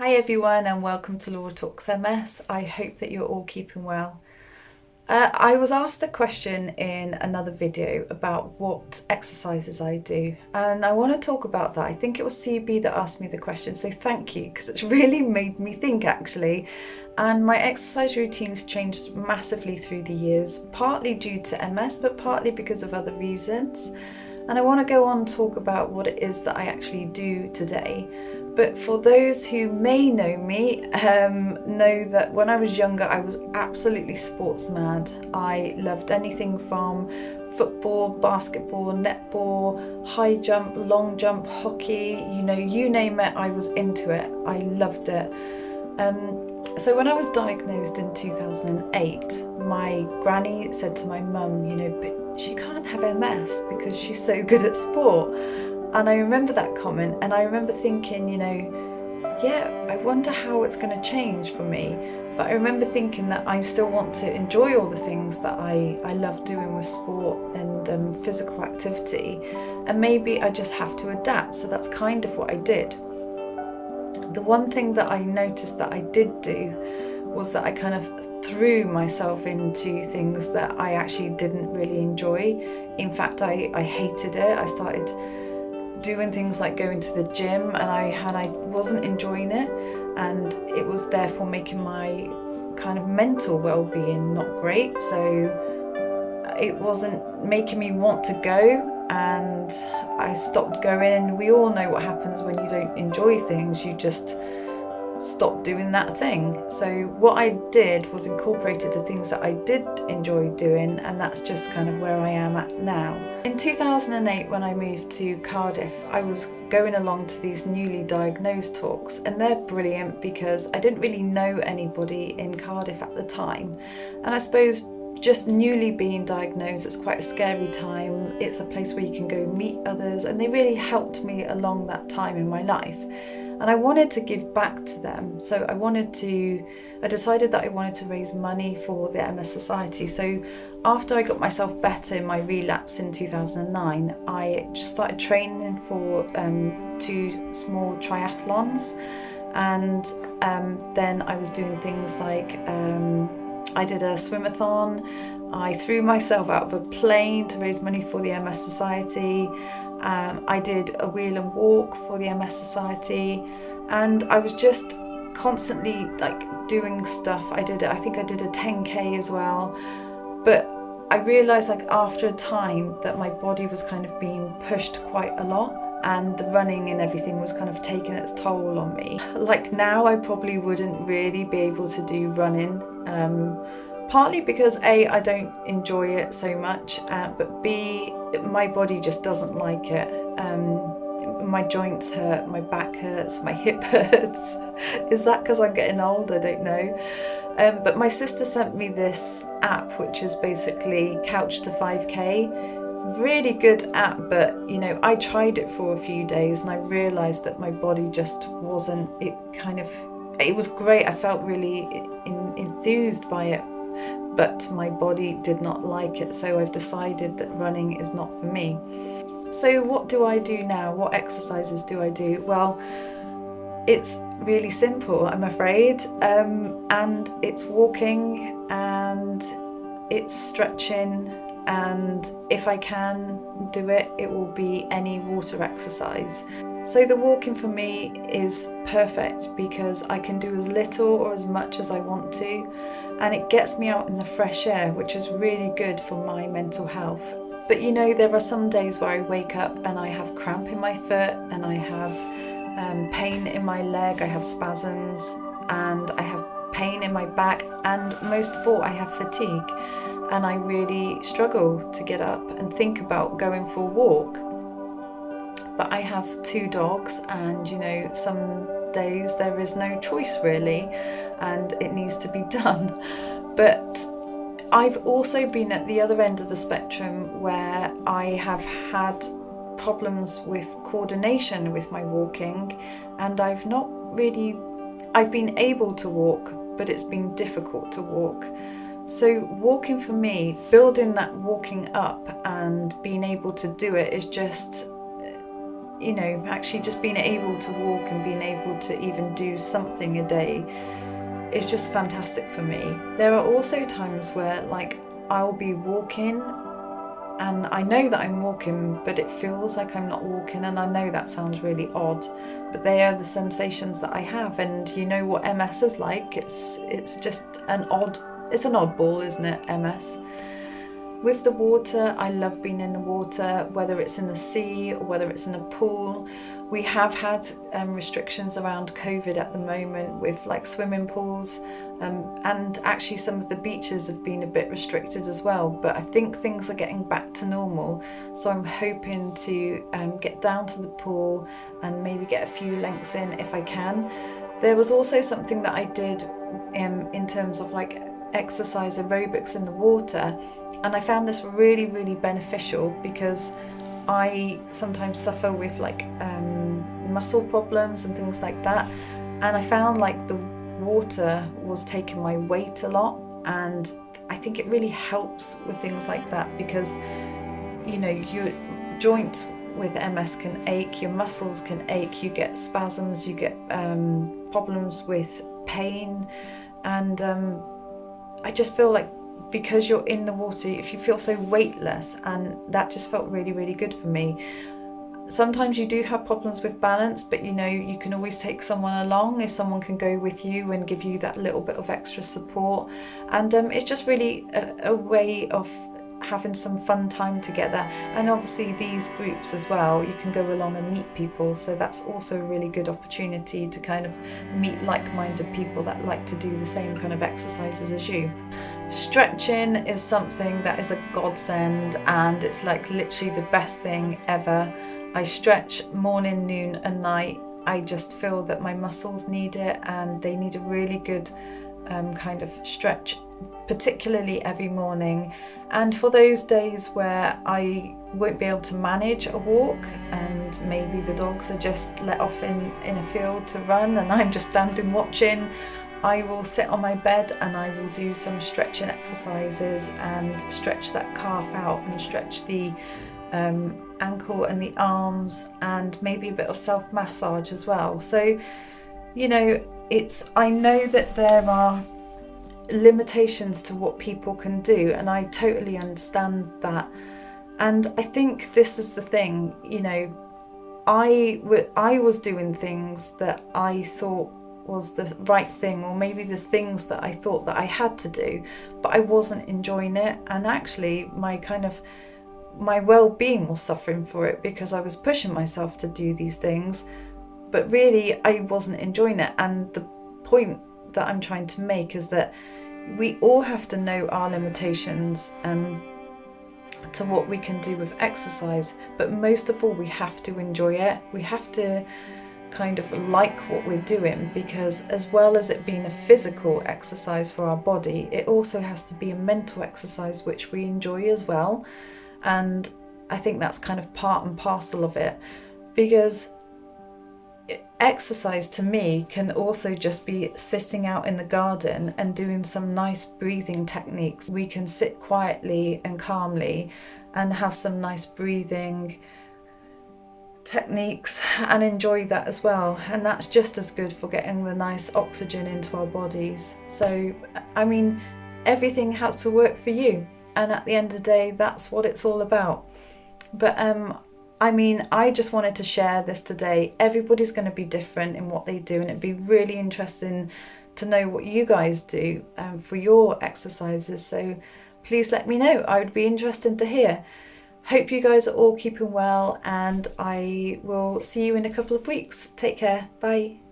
Hi everyone and welcome to Laura Talks MS. I hope that you're all keeping well. I was asked a question in another video about what exercises I do, and I want to talk about that. I think it was CB that asked me the question, so thank you, because it's really made me think actually. And my exercise routines changed massively through the years, partly due to MS, but partly because of other reasons. And I want to go on and talk about what it is that I actually do today. But for those who may know me, know that when I was younger, I was absolutely sports mad. I loved anything from football, basketball, netball, high jump, long jump, hockey, you name it, I was into it. I loved it. So when I was diagnosed in 2008, my granny said to my mum, but she can't have MS because she's so good at sport. And I remember that comment, and I remember thinking, yeah, I wonder how it's going to change for me. But I remember thinking that I still want to enjoy all the things that I love doing with sport and physical activity. And maybe I just have to adapt. So that's kind of what I did. The one thing that I noticed that I did do was that I kind of threw myself into things that I actually didn't really enjoy. In fact, I hated it. I started doing things like going to the gym, and I wasn't enjoying it, and it was therefore making my kind of mental well-being not great. So it wasn't making me want to go, and I stopped going. We all know what happens when you don't enjoy things. You just stop doing that thing. So what I did was incorporated the things that I did enjoy doing, and that's just kind of where I am at now. In 2008, when I moved to Cardiff, I was going along to these newly diagnosed talks, and they're brilliant because I didn't really know anybody in Cardiff at the time. And I suppose just newly being diagnosed, it's quite a scary time. It's a place where you can go meet others, and they really helped me along that time in my life. And I wanted to give back to them. So I decided that I wanted to raise money for the MS Society. So after I got myself better in my relapse in 2009, I just started training for 2 small triathlons. And then I was doing things like I did a swimathon. I threw myself out of a plane to raise money for the MS Society. I did a wheel and walk for the MS Society, and I was just constantly doing stuff. I think I did a 10k as well, but I realised after a time that my body was kind of being pushed quite a lot, and the running and everything was kind of taking its toll on me. Now I probably wouldn't really be able to do running, partly because A, I don't enjoy it so much, but B, my body just doesn't like it. My joints hurt, my back hurts, my hip hurts. Is that because I'm getting old? I don't know. But my sister sent me this app, which is basically Couch to 5k. Really good app, but I tried it for a few days and I realised that my body just wasn't, it was great. I felt really enthused by it, but my body did not like it. So I've decided that running is not for me. So what do I do now? What exercises do I do? Well, it's really simple, I'm afraid, and it's walking and it's stretching, and if I can do it, it will be any water exercise. So the walking for me is perfect because I can do as little or as much as I want to, and it gets me out in the fresh air, which is really good for my mental health. But there are some days where I wake up and I have cramp in my foot, and I have pain in my leg, I have spasms, and I have pain in my back, and most of all I have fatigue, and I really struggle to get up and think about going for a walk. But I have 2 dogs, and some days there is no choice really, and it needs to be done. But I've also been at the other end of the spectrum where I have had problems with coordination with my walking, and I've been able to walk, but it's been difficult to walk. So walking for me, building that walking up and being able to do it is just you know, actually just being able to walk and being able to even do something a day is just fantastic for me. There are also times where like I'll be walking and I know that I'm walking, but it feels like I'm not walking, and I know that sounds really odd, but they are the sensations that I have. And you know what MS is like? It's just it's an oddball, isn't it, MS? With the water, I love being in the water, whether it's in the sea or whether it's in a pool. We have had restrictions around COVID at the moment with like swimming pools, and actually some of the beaches have been a bit restricted as well, but I think things are getting back to normal, so I'm hoping to get down to the pool and maybe get a few lengths in if I can. There was also something that I did in terms of like exercise aerobics in the water, and I found this really, really beneficial because I sometimes suffer with like muscle problems and things like that, and I found like the water was taking my weight a lot, and I think it really helps with things like that because, you know, your joints with MS can ache, your muscles can ache, you get spasms, you get problems with pain, and I just feel like because you're in the water, if you feel so weightless, and that just felt really, really good for me. Sometimes you do have problems with balance, but you know, you can always take someone along if someone can go with you and give you that little bit of extra support. And it's just really a way of having some fun time together. And obviously these groups as well, you can go along and meet people, so that's also a really good opportunity to kind of meet like-minded people that like to do the same kind of exercises as you. Stretching is something that is a godsend, and it's like literally the best thing ever. I stretch morning, noon and night. I just feel that my muscles need it, and they need a really good kind of stretch, particularly every morning. And for those days where I won't be able to manage a walk and maybe the dogs are just let off in a field to run and I'm just standing watching, I will sit on my bed and I will do some stretching exercises and stretch that calf out and stretch the ankle and the arms, and maybe a bit of self-massage as well. So, you know, I know that there are limitations to what people can do, and I totally understand that. And I think this is the thing, you know, I was doing things that I thought was the right thing, or maybe the things that I thought that I had to do, but I wasn't enjoying it, and actually my well-being was suffering for it because I was pushing myself to do these things, but really I wasn't enjoying it. And the point that I'm trying to make is that we all have to know our limitations to what we can do with exercise, but most of all we have to enjoy it. We have to kind of like what we're doing, because as well as it being a physical exercise for our body, it also has to be a mental exercise which we enjoy as well. And I think that's kind of part and parcel of it, because exercise to me can also just be sitting out in the garden and doing some nice breathing techniques. We can sit quietly and calmly and have some nice breathing techniques and enjoy that as well, and that's just as good for getting the nice oxygen into our bodies. So I mean, everything has to work for you, and at the end of the day that's what it's all about. But I mean, I just wanted to share this today. Everybody's going to be different in what they do, and it'd be really interesting to know what you guys do for your exercises, so please let me know. I would be interested to hear. Hope you guys are all keeping well, and I will see you in a couple of weeks. Take care. Bye.